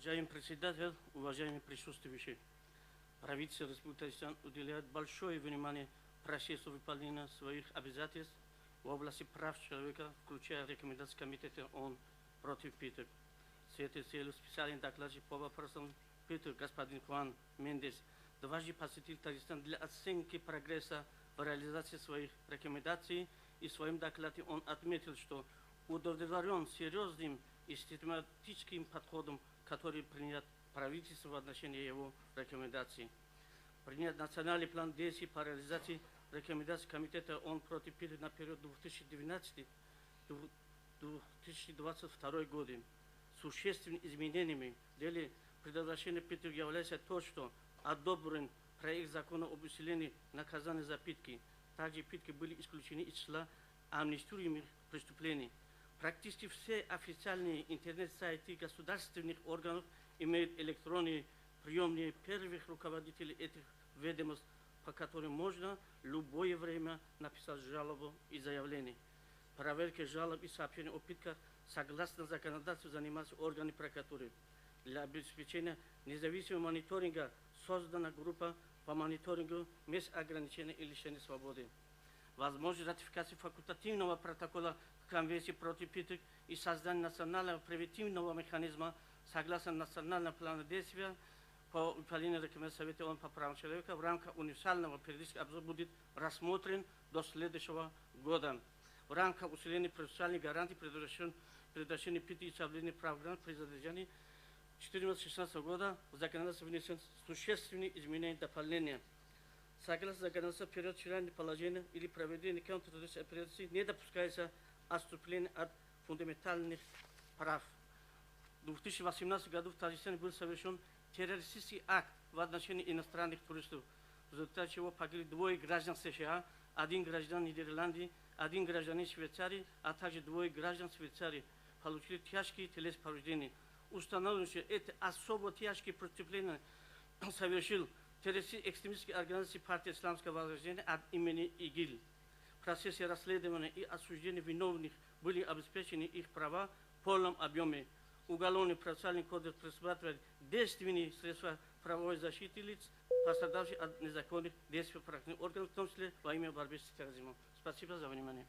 Уважаемый председатель, уважаемые присутствующие, правительство Республики Татарстан уделяет большое внимание процессу выполнения своих обязательств в области прав человека, включая рекомендации Комитета ООН против пыток. С этой целью специальный докладчик по вопросам пыток господин Хуан Мендес дважды посетил Татарстан для оценки прогресса в реализации своих рекомендаций, и в своем докладе он отметил, что удовлетворен серьезным и систематическим подходом, который принят правительством в отношении его рекомендаций. Принят национальный план действий по реализации рекомендаций Комитета ООН против пыток на период 2012-2022 годы. Существенными изменениями в деле предотвращения пыток является то, что одобрен проект закона об усилении наказания за пытки. Также пытки были исключены из числа амнистируемых преступлений. Практически все официальные интернет-сайты государственных органов имеют электронные приемные первых руководителей этих ведомств, по которым можно в любое время написать жалобу и заявление. Проверкой жалоб и сообщений о пытках согласно законодательству занимаются органы прокуратуры. Для обеспечения независимого мониторинга создана группа по мониторингу мест ограничения и лишения свободы. Возможность ратификации факультативного протокола к Конвенции против пыток и создание национального превентивного механизма согласно национального плана действия по выполнению рекомендаций Совета ООН по правам человека в рамках универсального периодического обзора будет рассмотрен до следующего года. В рамках усиления процессуальных гарантий предотвращения пыток и соблюдения прав граждан при задержании 2014-2016 года в законодательство внесен существенные изменения и дополнения. Согласно законодательству, период чрезвычайного положения или проведения контртеррористической операции не допускается отступление от фундаментальных прав. В 2018 году в Татарстане был совершен террористический акт в отношении иностранных туристов, в результате чего погибли двое граждан США, один гражданин Нидерландии, один гражданин Швейцарии, а также двое граждан Швейцарии, получили тяжкие телесные повреждения. Установлено, что это особо тяжкие преступления совершил террористической экстремистской организации партии Исламского возрождения от имени ИГИЛ. В процессе расследования и осуждения виновных были обеспечены их права в полном объеме. Уголовный процессуальный кодекс предусматривает действенные средства правовой защиты лиц, пострадавших от незаконных действий правоохранительных органов, в том числе во имя борьбы с терроризмом. Спасибо за внимание.